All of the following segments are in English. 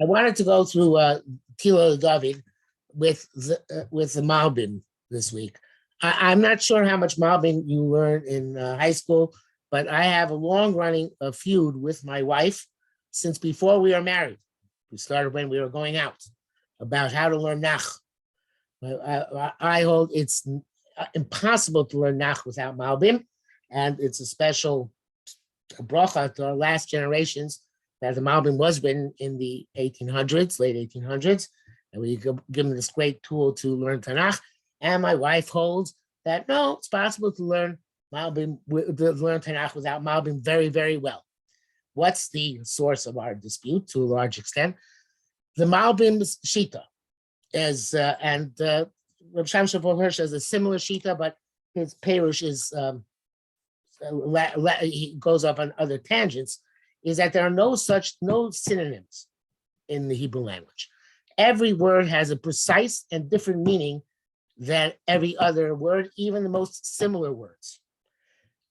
I wanted to go through Tilo David with the Malbim this week. I'm not sure how much Malbim you learned in high school, but I have a long running feud with my wife since before we were married. We started when we were going out about how to learn Nach. I hold it's impossible to learn Nach without Malbim, and it's a special bracha to our last generations that the Malbim was written in the 1800s, late 1800s, and we give them this great tool to learn Tanakh. And my wife holds that no, it's possible to learn Malbim, to learn Tanakh without Malbim very, very well. What's the source of our dispute to a large extent? The Malbim's Shita is, and Reb Sham Shapol Hirsch has a similar Shita, but his Perush is, he goes off on other tangents, is that there are no synonyms in the Hebrew language. Every word has a precise and different meaning than every other word, even the most similar words.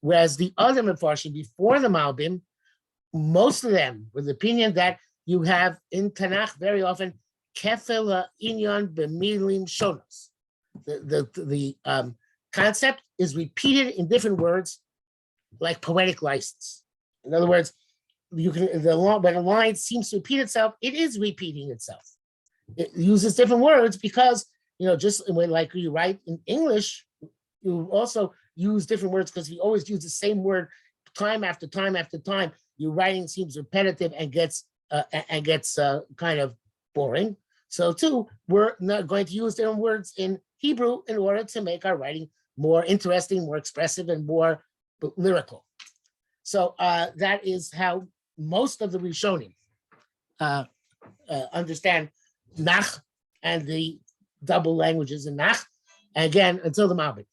Whereas the other Mefarshim before the Malbim, most of them were the opinion that you have in Tanakh very often kefel inyan b'milim shonos. The concept is repeated in different words, like poetic license. In other words, you can when a line seems to repeat itself, it is repeating itself. It uses different words because just when like you write in English, you also use different words because we always use the same word time after time after time. Your writing seems repetitive and gets kind of boring. So too, we're not going to use different words in Hebrew in order to make our writing more interesting, more expressive, and more lyrical. So that is how most of the Rishonim understand Nach and the double languages in Nach. And again, until the Malbim.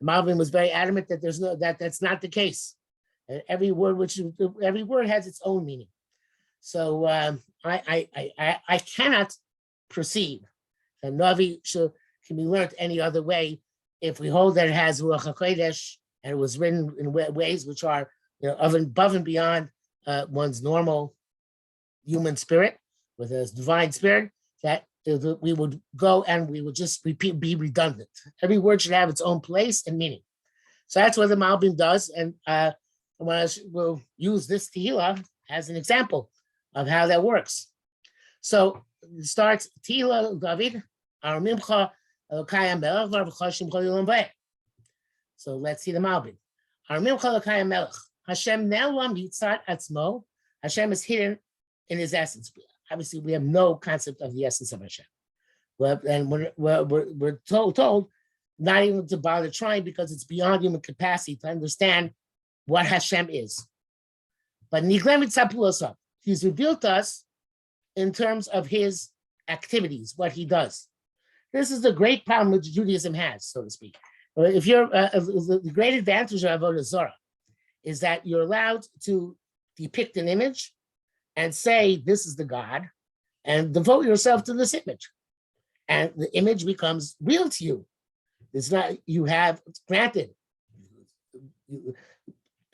The Malbim was very adamant that that's not the case. Every word has its own meaning. So I cannot perceive that Navi can be learned any other way if we hold that it has Ruach HaKodesh and it was written in ways which are above and beyond one's normal human spirit, with a divine spirit, that we would go and we would just be redundant. Every word should have its own place and meaning. So that's what the Malbim does, and we'll use this Tehillah as an example of how that works. So it starts Tehillah David, Ar Mimcha Elokayim Melech V'Arv'Chashim Chol Yolam V'eh. So let's see the Malbim. Ar Mimcha Elokayim Melech. Hashem Ne'elam Yitzat Atzmo. Hashem is hidden in his essence. Obviously, we have no concept of the essence of Hashem. And we're told not even to bother trying because it's beyond human capacity to understand what Hashem is. But he's revealed to us in terms of his activities, what he does. This is the great problem which Judaism has, so to speak. If you're the great advantage of Avodah Zarah is that you're allowed to depict an image and say, this is the God, and devote yourself to this image. And the image becomes real to you. It's not, you have, granted,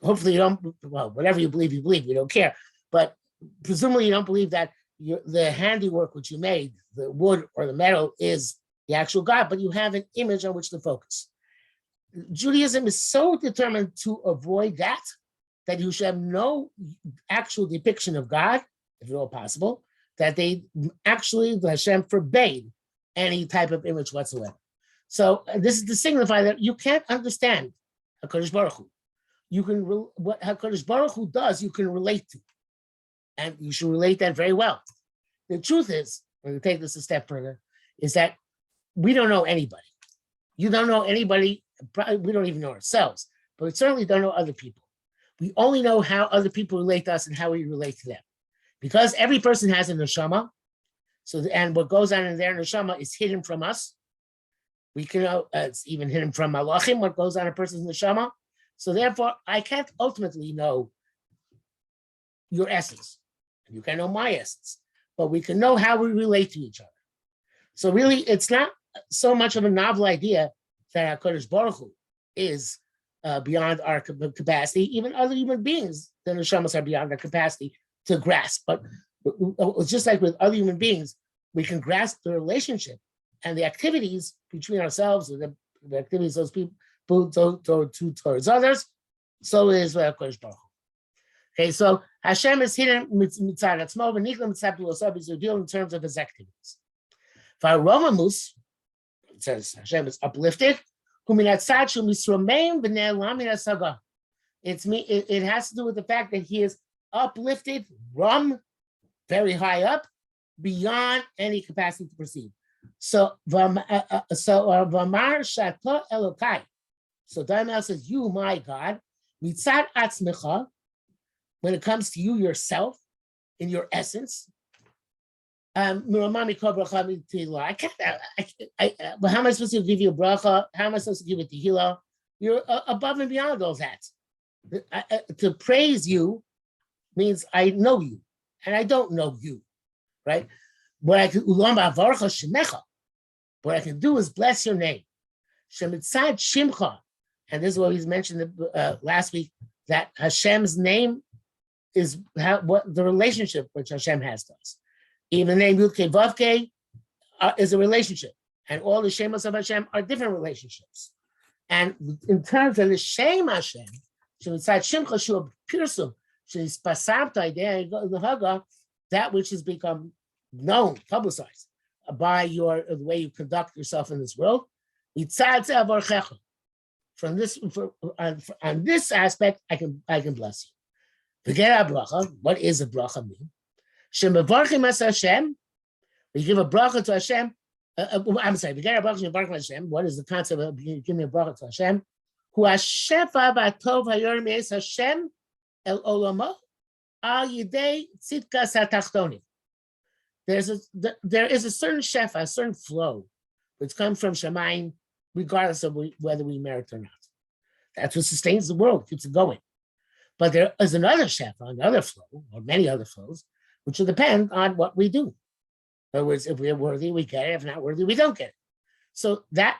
hopefully you don't, well, whatever you believe, we don't care. But presumably you don't believe that the handiwork which you made, the wood or the metal, is the actual God, but you have an image on which to focus. Judaism is so determined to avoid that you should have no actual depiction of God, if at all possible, that they actually, the Hashem forbade any type of image whatsoever. So this is to signify that you can't understand HaKadosh Baruch Hu. What HaKadosh Baruch Hu does, you can relate to. And you should relate that very well. The truth is, when we take this a step further, is that we don't know anybody. You don't know anybody, probably we don't even know ourselves, but we certainly don't know other people. We only know how other people relate to us and how we relate to them. Because every person has a neshama, and what goes on in their neshama is hidden from us. We can know, it's even hidden from malachim, what goes on in a person's neshama. So therefore, I can't ultimately know your essence. You can know my essence, but we can know how we relate to each other. So really, it's not so much of a novel idea that HaKadosh Baruch Hu is beyond our capacity. Even other human beings, the neshamas are beyond our capacity to grasp. But just like with other human beings, we can grasp the relationship and the activities between ourselves, or the activities those people towards others. So is Kodesh Baruch Hu. Okay, so Hashem is hidden mitzad atzmo v'nikla mitzad l'osav. He's revealed in terms of his activities. V'aromamus, it says Hashem is uplifted. Huminatzad shu misromein v'ne'elam min hasaga. It has to do with the fact that he is uplifted, very high up, beyond any capacity to perceive. So Vamar Shato Elokai. So Daniel says, "You, my God, mitzad atzmecha." When it comes to you yourself, in your essence, but how am I supposed to give you a bracha? How am I supposed to give it to tehillah? You're above and beyond those hats. To praise you means I know you, and I don't know you, right? What I can do is bless your name. Shemitzad Shimcha, and this is what he's mentioned last week, that Hashem's name is what the relationship which Hashem has to us. Even the name Yudke Vavke is a relationship, and all the Shemos of Hashem are different relationships. And in terms of the Shem Hashem, Shemitzad Shimcha Shu Pirsum, that which has become known, publicized by the way you conduct yourself in this world. From this, on this aspect, I can bless you. Forget bracha. What is a bracha mean? Shemavarchim as Hashem. We give a bracha to Hashem. I'm sorry. Forget bracha. Shemavarchim Hashem. What is the concept of giving a bracha to Hashem? Hu Hashefa v'atov hayor me'es Hashem el olamo al yidei tzidkas hatachtonim. There is a certain shefa, a certain flow, which comes from Shemayim, regardless of whether we merit or not. That's what sustains the world, keeps it going. But there is another shefa, another flow, or many other flows, which will depend on what we do. In other words, if we are worthy, we get it. If not worthy, we don't get it. So that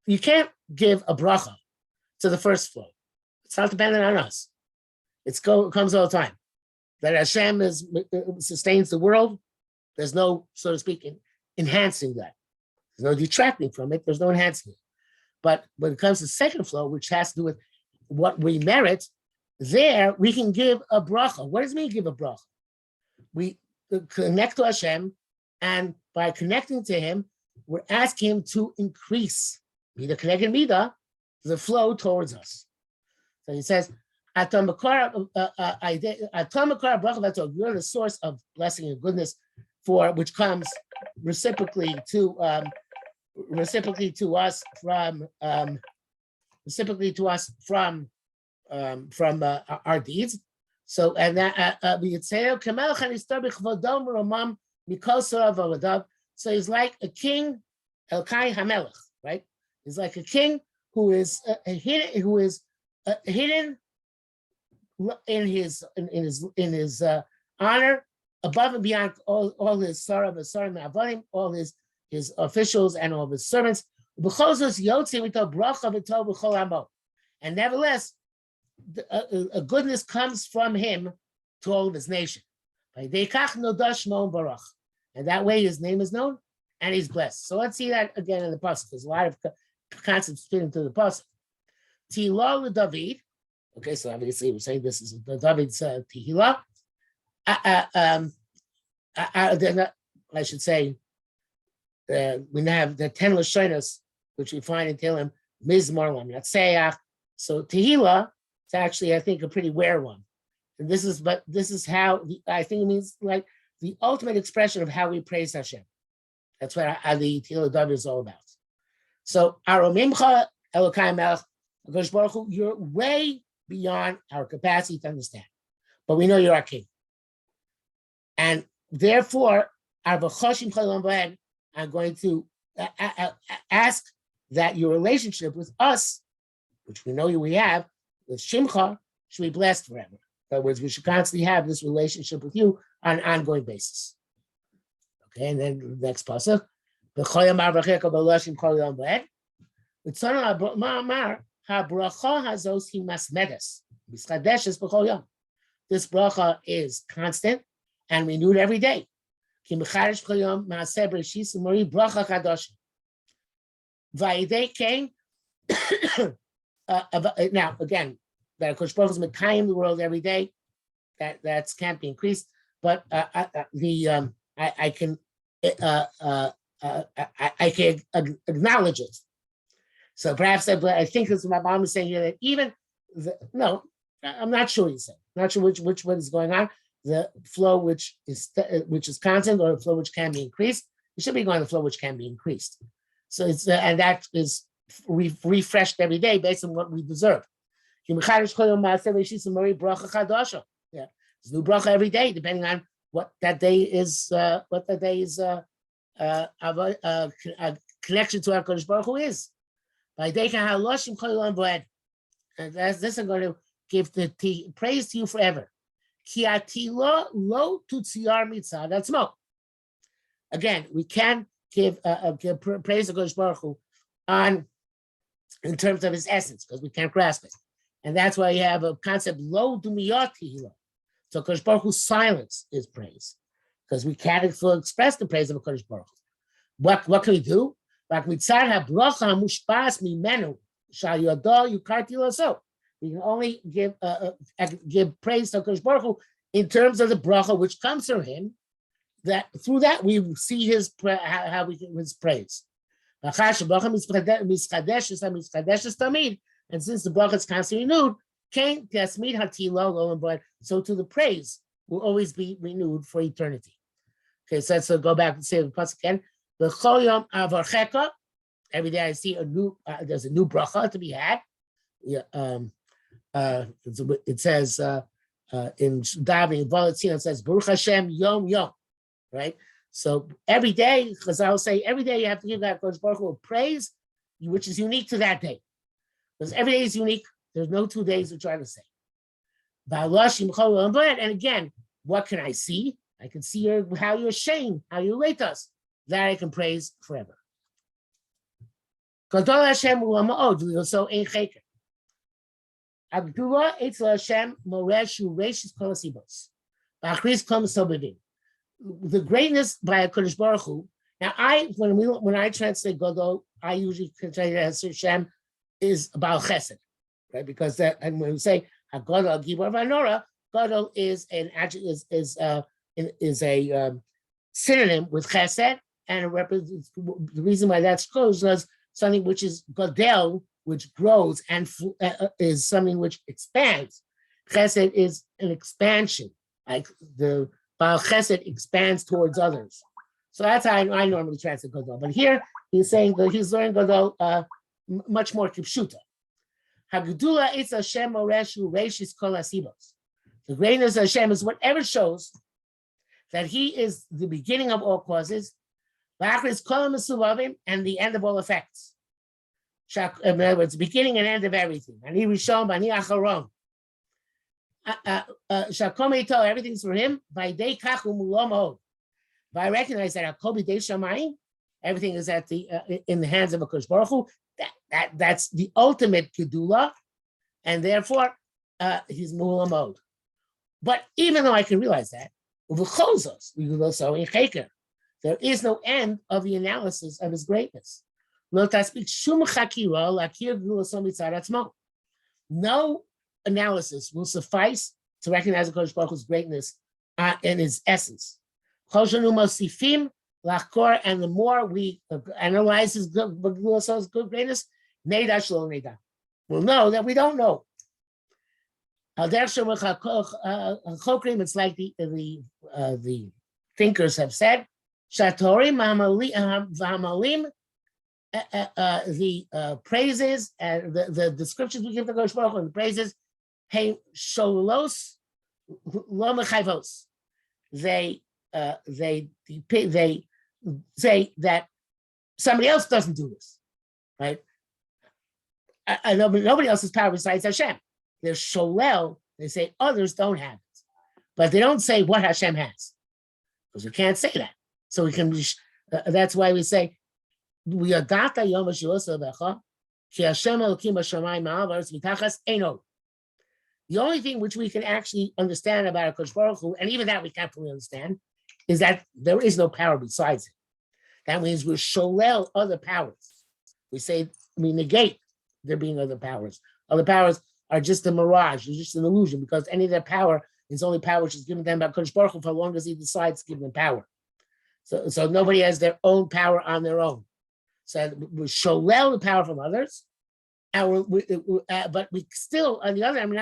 you can't give a bracha to the first flow. It's not dependent on us. It comes all the time. That Hashem sustains the world. There's no, so to speak, enhancing that. There's no detracting from it. There's no enhancing it. But when it comes to second flow, which has to do with what we merit, there we can give a bracha. What does it mean give a bracha? We connect to Hashem, and by connecting to Him, we're asking Him to increase Mida Connected Mida, the flow towards us. So he says, you're the source of blessing and goodness, for which comes reciprocally to us from our deeds. So, and that we would say, so he's like a king, Elkai Hamelech, right? He's like a king who is hidden in his honor, above and beyond all his sarah, all his officials and all of his servants. And nevertheless, a goodness comes from him to all of his nation. And that way his name is known and he's blessed. So let's see that again in the pasuk. There's a lot of concepts fit into the pasuk. Tehillah David. Okay, so obviously we're saying this is David's Tehillah. I should say, we have the 10 Lashonos, which we find in Tehillim, Mizmor Lam Yatseach. So Tehillah is actually, I think, a pretty rare one. And this is how, I think it means like the ultimate expression of how we praise Hashem. That's what the Tehillah David is all about. So, Aromimcha Elokai Melech, Kodesh Baruch Hu, you're way beyond our capacity to understand. But we know you're our king. And therefore, I'm going to ask that your relationship with us, which we know we have, with Shimcha, should be blessed forever. In other words, we should constantly have this relationship with you on an ongoing basis. Okay, and then the next pasuk. this bracha is constant and renewed every day. Now, again, that Kosh Baruch is Mekayim the world every day. That can't be increased, but I can acknowledge it. So perhaps I think that's what my mom is saying here, that even no, I'm not sure he's saying. I'm not sure which one is going on. The flow which is constant or the flow which can be increased. You should be going the flow which can be increased. So it's and that is refreshed every day based on what we deserve. Yeah, there's new bracha every day, depending on what that day is. What that day is a connection to our Kodesh Baruch Hu is. By day can have loshim cholim boed, and this I'm going to give the praise to you forever. Ki atilo lo tutziar mitzah. That's mo. Again, we can give praise to Kodesh Baruch Hu on in terms of his essence because we can't grasp it. And that's why you have a concept, lo dumiyot tehillah. So Kodesh Baruch Hu's silence is praise, because we can't express the praise of a Kodesh Baruch Hu. What can we do? We can only give praise to Kodesh Baruch Hu in terms of the bracha which comes from him. That through that we see his how we get his praise. And since the bracha is constantly renewed, so to the praise will always be renewed for eternity. Okay, so let's go back and say the pasuk again. Every day I see a new. There's a new bracha to be had. Yeah, it says in davening Volatzina, it says Baruch Hashem Yom Yom, right? So every day, because I'll say every day you have to give that Kodesh Baruch Hu praise, which is unique to that day. Because every day is unique. There's no 2 days to try to say. And again, what can I see? I can see how you're ashamed, how you relate to us. That I can praise forever. The greatness by a Kodesh Baruch Hu. Now, when I translate Gadol, I usually translate it as Hashem is about Chesed, right? Because that, and when we say Gadol Gibor Vanora, Gadol is an adjective is a synonym with Chesed, and it represents the reason why that's close was something which is Gadol, which grows, and is something which expands. Chesed is an expansion, like the Baal Chesed expands towards others. So that's how I normally translate Gadol. But here he's saying that he's learning Gadol much more kipshuta. Hagdula it's Hashem oreshu reishis kol asibos. The greatness of Hashem is whatever shows that He is the beginning of all causes, v'achris kol mesuvavim, and the end of all effects. In other words, beginning and end of everything. Ani rishon, ani acharon. Shakom everything's for Him. V'idei kachu mulomod. I recognize that Akobi Dei Shamayim, everything is at the in the hands of a Kodesh Baruch Hu. That's the ultimate kedula, and therefore he's mulamod. But even though I can realize that, there is no end of the analysis of his greatness. No analysis will suffice to recognize the Kodesh Baruch Hu's greatness in his essence. And the more we analyze his good greatness, we'll know that we don't know. It's like the thinkers have said, the praises and the descriptions we give the Kodesh Baruch Hu and the praises, hey sholos lo mechayvos. They say that somebody else doesn't do this, right? I know nobody else has power besides Hashem. There's sholel. They say others don't have it, but they don't say what Hashem has, because we can't say that. So we can. That's why we say we adata yom ha'shilosa becha ki Hashem elokim b'shamayim ma'al v'aretz mitachas eino. The only thing which we can actually understand about HaKadosh Baruch Hu, and even that we can't fully understand, is that there is no power besides it. That means we sholel other powers. We say, we negate there being other powers. Other powers are just a mirage, it's just an illusion, because any of their power is only power which is given to them by HaKadosh Baruch Hu for as long as he decides to give them power. So nobody has their own power on their own. So we sholel the power from others, but we still, on the other hand, we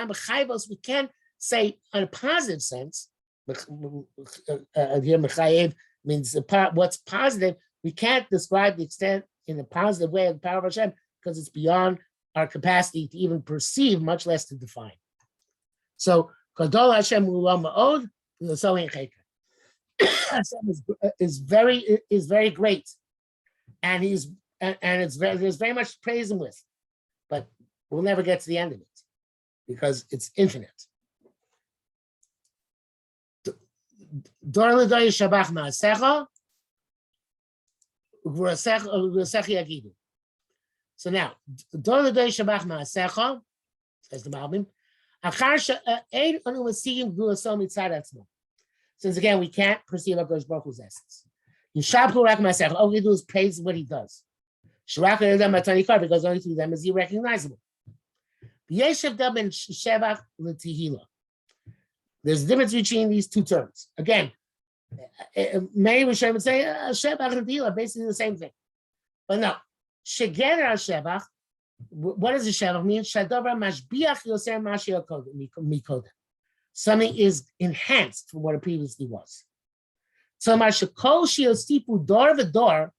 can say in a positive sense, here mechayev means what's positive, we can't describe the extent in a positive way of the power of Hashem because it's beyond our capacity to even perceive, much less to define. So, Kadol Hashem Ulam Ma'od, Hashem is very great, and there's very much to praise him with, but we'll never get to the end of it because it's infinite. Dor l'doy shabach ma'asecha, v'rasecha yagidu. So now, dor l'doy shabach ma'asecha, says the Malbim, achar she'ein anu masigim gvulaso mitzad atzmo. Since again, we can't perceive HaKadosh Baruch Hu's essence. Yishabchu rak ma'asecha, all we do is praise what he does. Sh'rak l'yodam ma'tanikar, because only through them is he recognizable. V'yeshev da ben shevach l'tihila. There's a difference between these two terms. Again, many Rishonim would say Shebach and Tehillah, basically the same thing. But no, Shegeder Shebach, what does the Shebach mean? Shadover Mashbiach Yoser Mashiach Mikodem. Something is enhanced from what it previously was. So Mashakol Shiosipu Dor V'Dor,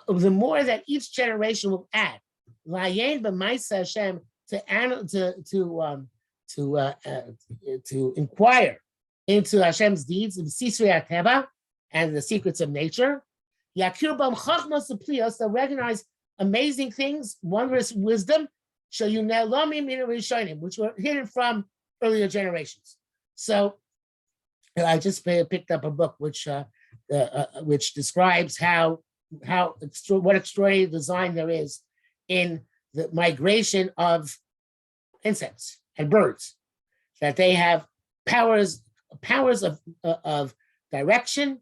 the more that each generation will add, Layen B'Maisa Hashem, to inquire into Hashem's deeds of Sisrei HaTeva and the secrets of nature. Yakir bam chachmas u'plios, they'll recognize amazing things, wondrous wisdom, which were hidden from earlier generations. So I just picked up a book which describes what extraordinary design there is in the migration of insects and birds, that they have powers of direction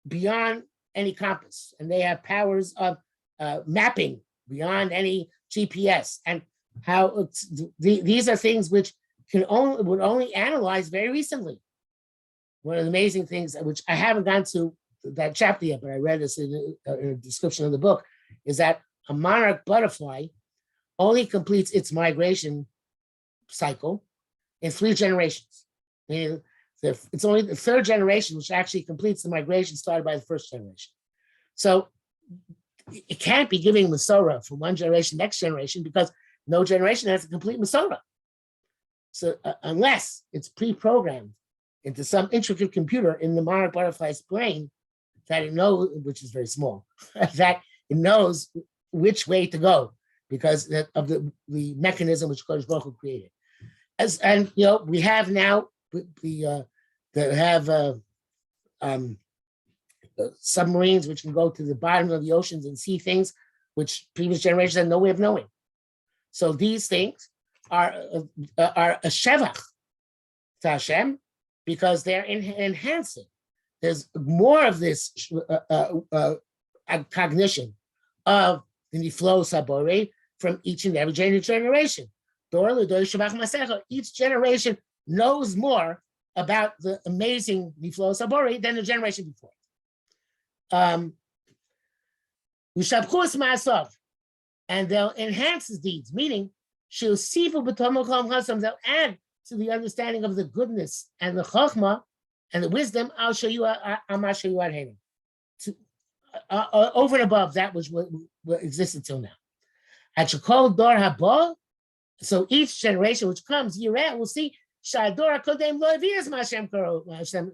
beyond any compass, and they have powers of mapping beyond any GPS, and how these are things which would only analyze very recently. One of the amazing things, which I haven't gone to that chapter yet, but I read this in a description of the book, is that a monarch butterfly only completes its migration cycle in 3 generations. Meaning it's only the 3rd generation which actually completes the migration started by the 1st generation. So it can't be giving Masorah from one generation to next generation because no generation has a complete Masorah. So unless it's pre-programmed into some intricate computer in the monarch butterfly's brain that it knows, which is very small, that it knows which way to go because of the mechanism which Kodesh Baruch Hu created. And we have now submarines which can go to the bottom of the oceans and see things which previous generations had no way of knowing. So these things are a shevach to Hashem because they're enhancing. There's more of this cognition of the Niflo Sabore from each and every generation. Each generation knows more about the amazing Niflo Sabore than the generation before. And they'll enhance his deeds, meaning they'll add to the understanding of the goodness and the chokhmah and the wisdom. I'll show you over and above that which existed till now. At Shekol Dor Haba, so each generation which comes year round will see Shador Kodem Lo Avias Mashem Hashem.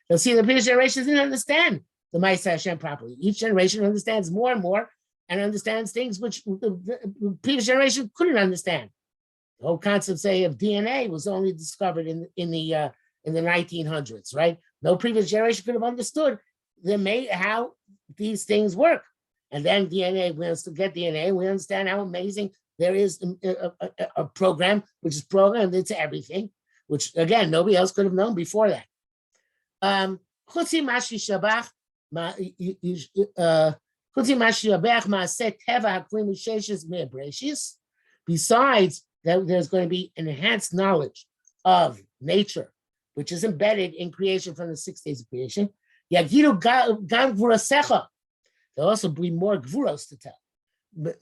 They'll see the previous generations didn't understand the Ma'aseh Hashem properly. Each generation understands more and more and understands things which the previous generation couldn't understand. The whole concept, say, of DNA was only discovered in the 1900s, right? No previous generation could have understood how these things work. And then DNA, we get DNA, we understand how amazing there is a program which is programmed into everything, which again nobody else could have known before that. Besides that, there's going to be an enhanced knowledge of nature, which is embedded in creation from the 6 days of creation. There'll also be more gvuros to tell. What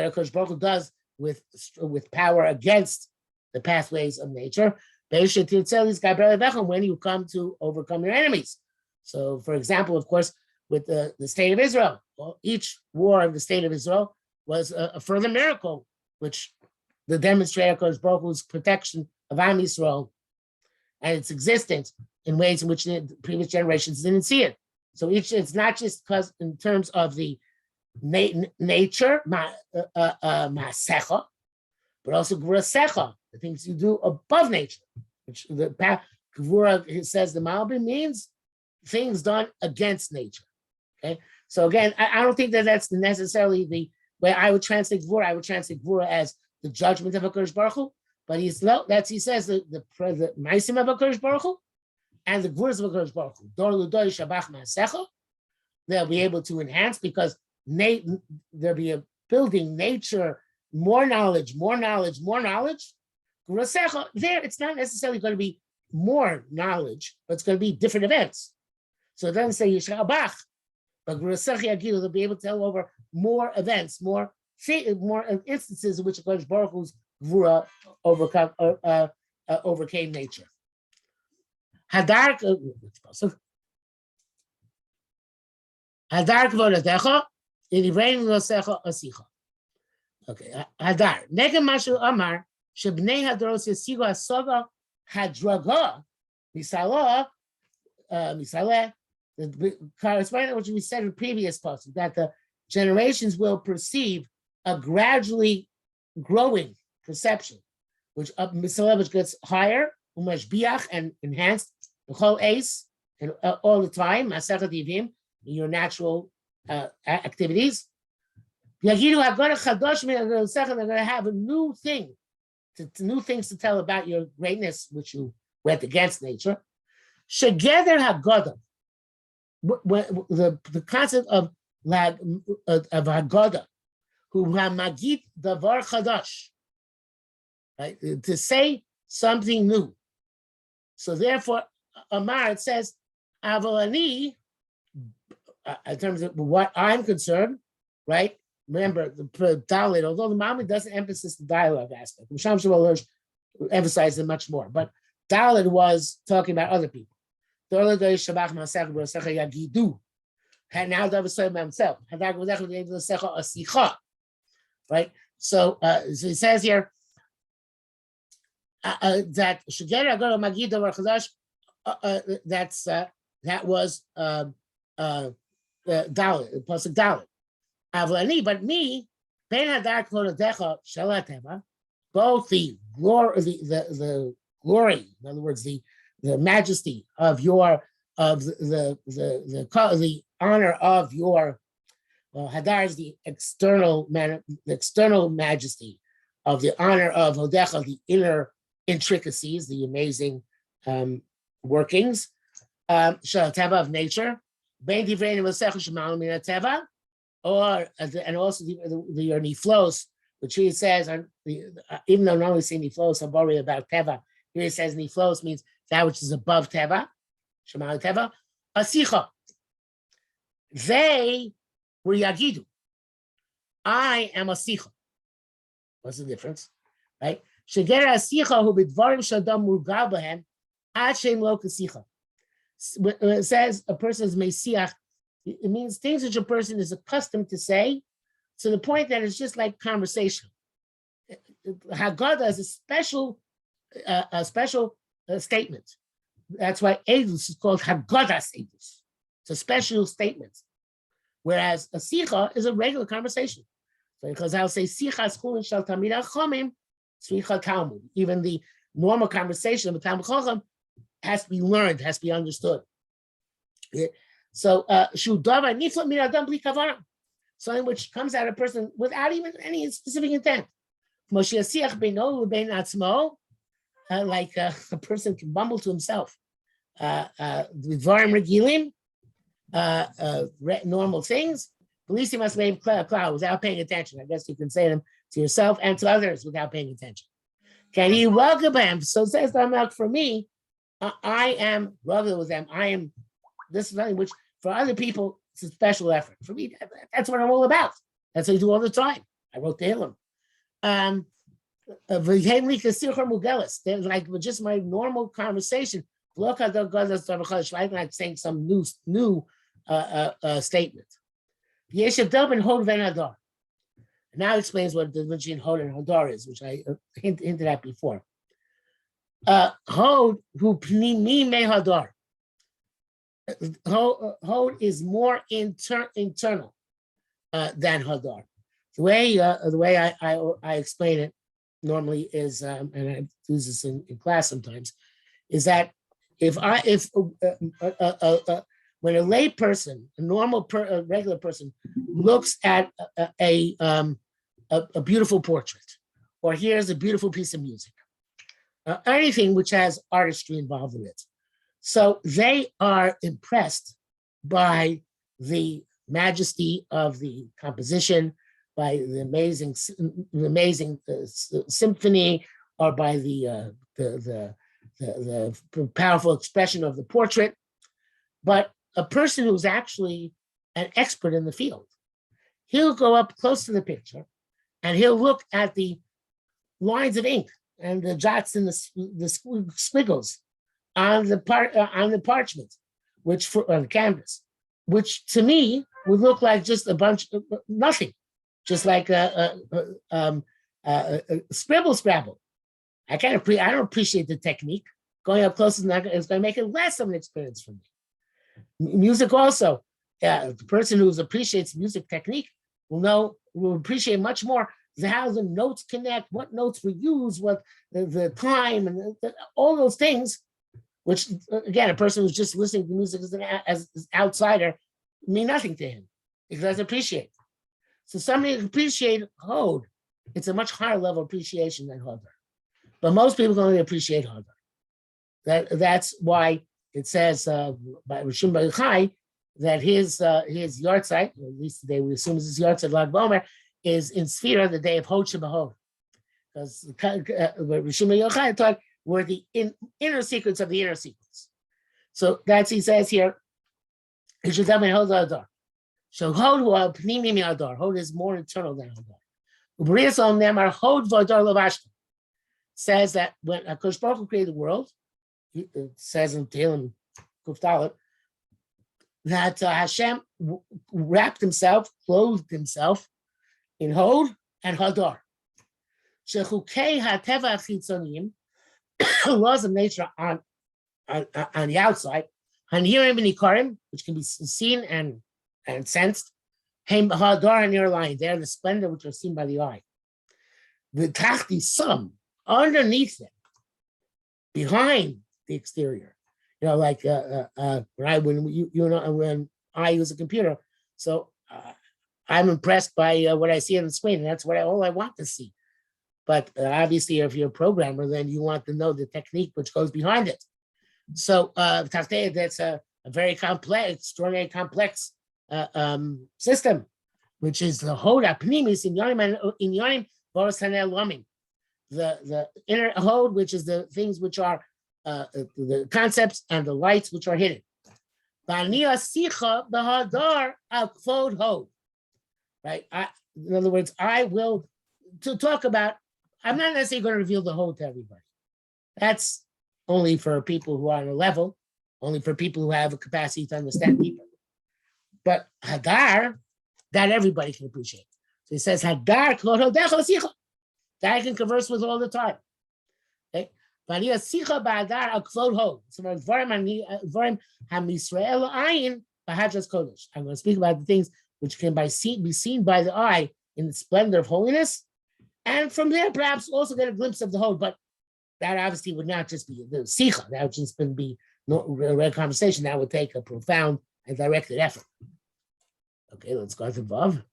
Akash Baruch Hu does with power against the pathways of nature, when you come to overcome your enemies. So, for example, of course, with the state of Israel, well, each war of the state of Israel was a further miracle, which the demonstrator Akash Baruch Hu's protection of Am Yisrael and its existence in ways in which the previous generations didn't see it. So it's not just because in terms of the nature, ma'asecha, but also gvurasecha, the things you do above nature, which the gvura, says the Malbim, means things done against nature. Okay, so again, I don't think that that's necessarily the way I would translate gvura. I would translate gvura as the judgment of HaKadosh Baruch Hu, but he says the ma'asim of HaKadosh Baruch Hu and the gvuras of HaKadosh Baruch Hu, dor l'dor shabach ma'asecha, they'll be able to enhance because there'll be a building nature, more knowledge. Gvurasecha, there, it's not necessarily going to be more knowledge, but it's going to be different events. So it doesn't say Yishabach, but Gvurasecha Yagilu, they'll be able to tell over more events, more instances in which HaKadosh Baruch Hu's gvura overcame nature. Hadar kvodadecha, inivein losecha asicha. Okay, Hadar. Negem mashu amar shebnei hadros yasigu hasoga hadraga misaleh. The corresponding which we said in the previous passage, that the generations will perceive a gradually growing perception, which gets higher, umashbiach, and enhanced the whole ace, and all the time, masechet yivim, your natural activities. They're going to have a new thing, new things to tell about your greatness, which you went against nature. Together, Haggadah, the concept of Haggadah, who magid davar chadash, right? To say something new. So therefore, Amar, it says, Avalani, in terms of what I'm concerned, right? Remember, the Dalit, although the Malbim doesn't emphasize the dialogue aspect, Misham Shabbat emphasized it much more, but Dalit was talking about other people. And now David was talking about himself. Right? So he says here that that was Dalit, Pasuk Dalit. But me, both the glory, in other words, the majesty of your the honor of your Hadar is the external majesty of the honor of Hodecha, the inner intricacies, the amazing workings of nature, or and also the niflos, which he says, even though not only say niflos, I'm worried about teva. Here it says niflos means that which is above teva, shemal teva, asicha. They were yagidu. I am a sicha. What's the difference, right? Sheger asicha who bidvarim shadam murgal b'hem ad shem lo kasicha. When it says a person is mesiach, it means things which a person is accustomed to say, to the point that it's just like conversation. Haggadah is a special statement. That's why Edus is called Haggadah's Edus. It's a special statement. Whereas a Sicha is a regular conversation. So because I'll say Sichas Chulin Shal Tamid HaChomim, Sricha Talmud. Even the normal conversation of a Talmud Chacham has to be learned, has to be understood. So Shudava Nifla Min Adam Bli Kavana. something which comes out of a person without even any specific intent. Like a person can mumble to himself. Normal things. Police must leave cloud without paying attention. I guess you can say them to yourself and to others without paying attention. Can you welcome him? So says the Malk, for me, I am brother with them. This is something which for other people, it's a special effort. For me, that's what I'm all about. That's what I do all the time. I wrote the Hillim. Like just my normal conversation. Like saying some new statement. Now explains what the difference between Hod and Hadar is, which I hinted at before. Hod who pnimi me Hadar. Hod is more internal than Hadar. The way I explain it normally is, and I use this in class sometimes, is that when a lay person, a normal, a regular person, looks at a beautiful portrait, or hears a beautiful piece of music, anything which has artistry involved in it, so they are impressed by the majesty of the composition, by the amazing symphony, or by the powerful expression of the portrait. But a person who's actually an expert in the field, he'll go up close to the picture and he'll look at the lines of ink and the dots and the squiggles on the parchment, on the canvas, which to me would look like just a bunch of nothing, just like a scrabble. I don't appreciate the technique. Going up close is going to make it less of an experience for me. Music also, the person who appreciates music technique will appreciate much more how the notes connect, what notes were used, what the time, and all those things, which again, a person who's just listening to music as an outsider mean nothing to him. He doesn't appreciate it. So somebody who appreciates Hod, it's a much higher level appreciation than Hadar. But most people can only appreciate Hadar. That's why it says by Rishon Bar Yochai that his yahrzeit, at least today we assume is his yahrzeit Lag Bomer, is in Sfira, the day of Hod Shebahod. Because Rishon Bar Yochai taught were the inner secrets of the inner secrets. So that's, he says here, it should tell me Hod Hadar. So Hod pnimi mi Hadar. Hod is more internal than Hadar. Ubrias on them are Hod v'Hadar Lavashta. Says that when HaKadosh Baruch Hu created the world, it says in Tehillim Kuftalet, that Hashem wrapped himself, clothed himself in Hod and Hadar. Shechukei hateva chitzonim, laws of nature on the outside, hanirim and ikarim, which can be seen and sensed, heim Hadar and lying. They are the splendor which are seen by the eye. The tachti sum, underneath them, behind the exterior, like when I use a computer, so I'm impressed by what I see on the screen, and that's all I want to see. But obviously, if you're a programmer, then you want to know the technique which goes behind it. So that's a very complex, extraordinary complex system, which is the Hod Pnimis in Yonim Boris Hanel Lomim. The inner Hod, which is the things which are the concepts and the lights which are hidden. Right? In other words, I will to talk about. I'm not necessarily going to reveal the Hod to everybody. That's only for people who are on a level, only for people who have a capacity to understand deeper. But Hadar, that everybody can appreciate. So he says, Hadar, that I can converse with all the time. Okay? I'm going to speak about the things which can be seen by the eye in the splendor of holiness, and from there perhaps also get a glimpse of the Hod. But that obviously would not just be the Sikha, that would just be no real conversation. That would take a profound and directed effort. Okay, let's go to Vav.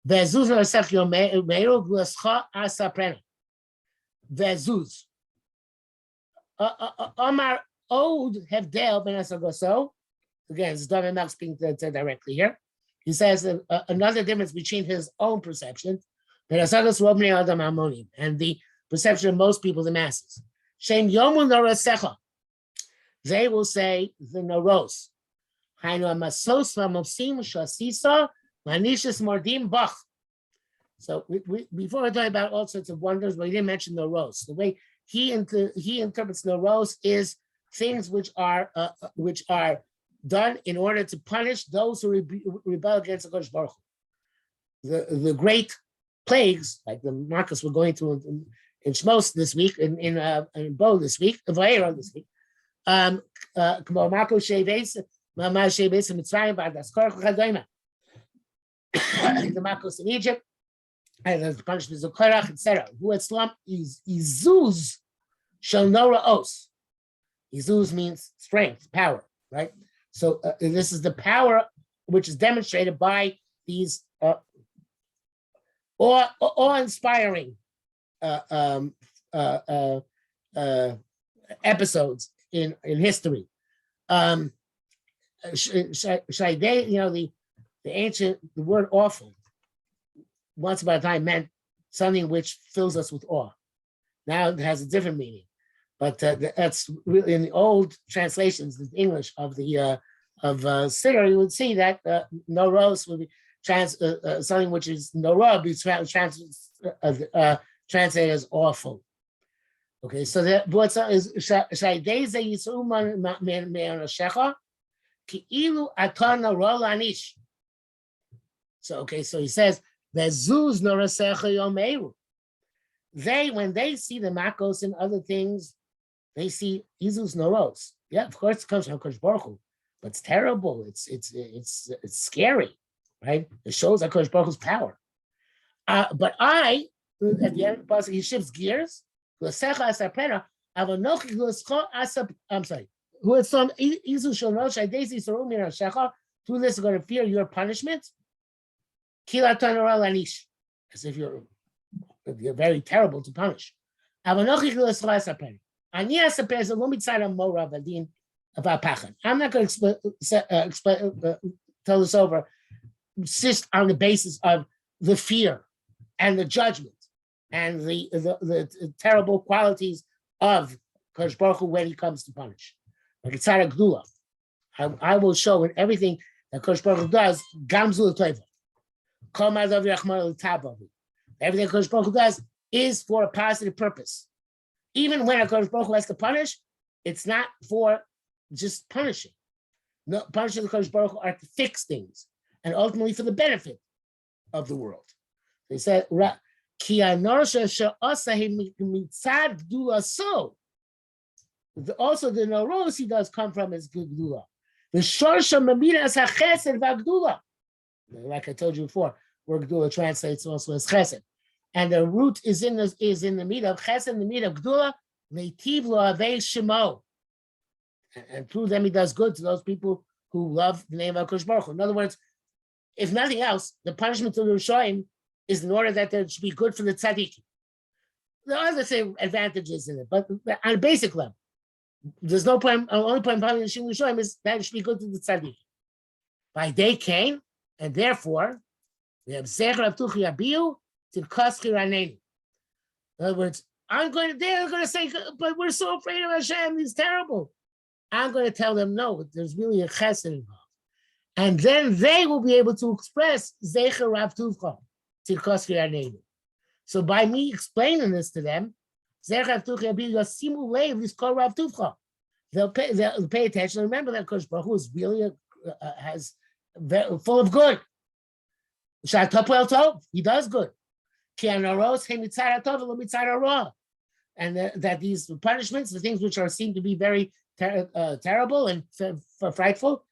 Vezuz Nosech Yomeru Glascha Asaprena. Vezuz. Omar Od Hevdel Ben Asagoso. Again, it's David Melch speaking directly here. He says another difference between his own perception and the perception of most people, the masses. Shem Yomu Norasecha. They will say the Noros. So before we talk about all sorts of wonders, we didn't mention Noros. The way he interprets Noros is things which are done in order to punish those who rebel against the Kodesh Baruch Hu. The great plagues, like the Marcus we're going through in Shmos this week, in Bo this week, Vayera this week, the Marcos in Egypt, and the punishments of Korach, etc. Who had slumped is Izuz shall Nora Os. Izuz means strength, power, right? So this is the power which is demonstrated by these awe-inspiring episodes in history. The ancient, the word awful, once upon a time meant something which fills us with awe. Now it has a different meaning. But that's really in the old translations, the English of the Siddur, you would see that noros would be something which is norah be translated as awful. Okay, so that what's is shaydeze yisuman me'anashecha ki'ilu atana rolanish. So okay, so he says vezuz norasecha yomeru. When they see the makos and other things, they see Izus Noros. Yeah, of course it comes from Kodesh Baruch Hu, but it's terrible. It's scary, right? It shows Kodesh Baruch Hu's power. But at the end of the pasuk, he shifts gears. I'm sorry. Who had some Izus Shonosh Adesi Sorumi Rashecha. Through this, are going to fear your punishment. Kilatan Lanish, as if you're very terrible to punish. I'm not going to tell this over, insist on the basis of the fear and the judgment and the terrible qualities of Kodesh Baruch Hu when he comes to punish. Like it's a gdula. I will show in everything that Kodesh Baruch Hu does, gamzu l'toiva. Everything Kodesh Baruch Hu does is for a positive purpose. Even when a Kodesh Baruch Hu has to punish, it's not for just punishing. No, punishing the Kodesh Baruch Hu are to fix things and ultimately for the benefit of the world. They said, also the noros he does come from is gdula. The shorsha mamina as hachesed v'agdula. Like I told you before, where gdula translates also as chesed. And the root is in the meat of chesed, the meat of gdula, leitiv lo avei shemo. And through them he does good to those people who love the name of Kodesh Baruch Hu. In other words, if nothing else, the punishment of the Rishonim is in order that there should be good for the tzaddikim. There are other advantages in it, but on a basic level, there's no point. The only point in the Rishonim is that it should be good to the tzaddikim. By day came, and therefore we have zecher avtuch yabiu to kaschir anenu. In other words, they're going to say, but we're so afraid of Hashem, he's terrible. I'm going to tell them, no, there's really a chesed involved. And then they will be able to express zecher avtuch to kaschir anenu. So by me explaining this to them, zecher avtuch yabiu yasimu leiv liskor avtuch. They'll pay attention. Remember that Kodesh Baruch Hu is really full of good. He does good. And that these punishments, the things which are seen to be very terrible and frightful,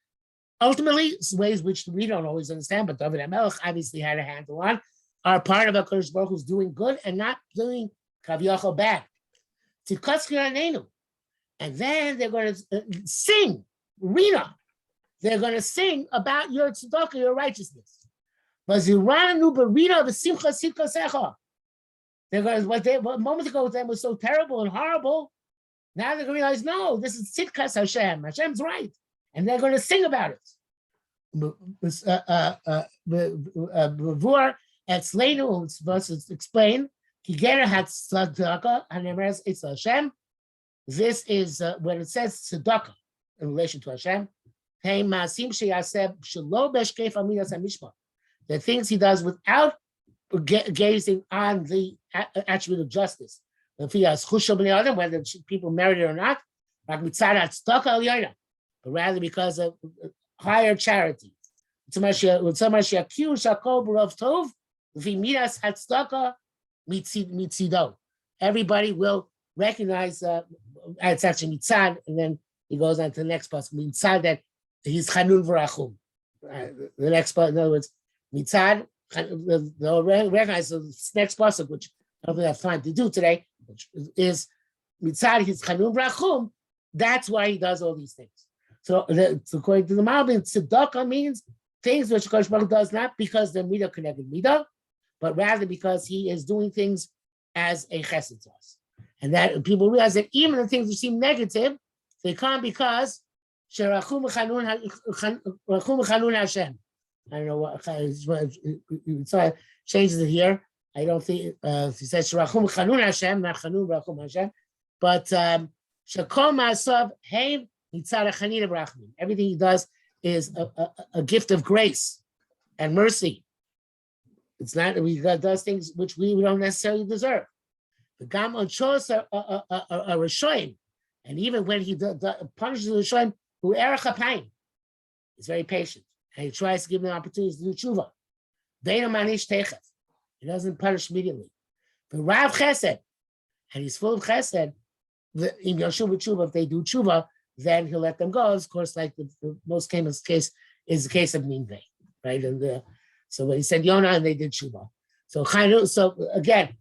ultimately, ways which we don't always understand, but David HaMelech obviously had a handle on, are part of a Kodesh Baruch Hu's doing good and not doing kaviyachol bad. And then they're going to sing, Rina. They're going to sing about your tzedakah, your righteousness. Vaziranu Barita V'Simcha Sitka Secha. They're going, what moments ago with them was so terrible and horrible. Now they're going to realize, no, this is Sitkas Hashem. Hashem's right. And they're going to sing about it. Before Etzleinu, it's supposed to explain, Kigera had tzedakah, Hanemeres, it's Hashem. This is when it says tzedakah in relation to Hashem. Hey, Maasim Sheyaseh Shelo Beshkef Amidas HaMishpah. The things he does without gazing on the attribute of justice. Whether people merit it or not, but rather because of higher charity. Everybody will recognize, it's actually mitzad, and then he goes on to the next part, mitzad, that he's chanun v'rachum. The next part, in other words, mitzad, they'll recognize the next pasuk, which I don't think I have time to do today, which is mitzad, he's chanun v'rachum. That's why he does all these things. So according to the Malbim, tzedakah means things which Kodesh Baruch does not because they're midah connected midah, but rather because he is doing things as a chesed to us. And that people realize that even the things which seem negative, they come because Sherachum Chanun Hashem. I don't know what so changes it here. I don't think he says Sherachum Chanun Hashem, not Chanun Rachum Hashem, but Shakom Asav Hein Mitzad Chanina Brachmin. Everything he does is a gift of grace and mercy. It's not that he does things which we don't necessarily deserve. The Gam on Shos are Rishoim, and even when he punishes the Rishoim, who erech hapayim, he's very patient, and he tries to give them opportunities to do tshuva. Beinu manish techef, he doesn't punish immediately. But Rav Chesed, and he's full of Chesed. In Yoshu tshuva, if they do tshuva, then he'll let them go. Of course, like the most famous case is the case of Ninveh, right? And so when he said Yonah, and they did tshuva. So again,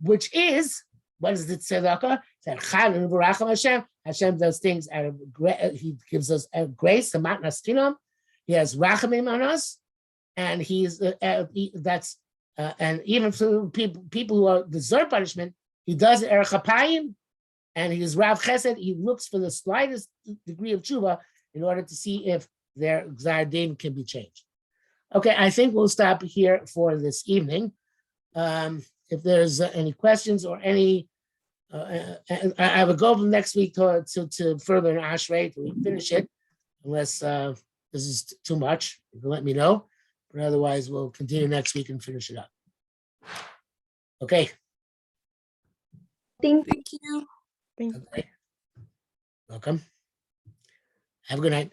which is, what is it, tzedakah? Hashem does things out of he gives us grace, the matnas chinam. He has rachamim on us, and and even for people who deserve punishment, he does erech hapayim, and he is Rav Chesed. He looks for the slightest degree of tshuva in order to see if their gzar din can be changed. Okay, I think we'll stop here for this evening. If there's any questions or any, I will go next week to further in Ashrei to finish it, unless this is too much. You can let me know, but otherwise we'll continue next week and finish it up. Okay. Thank you. Okay. Welcome. Have a good night.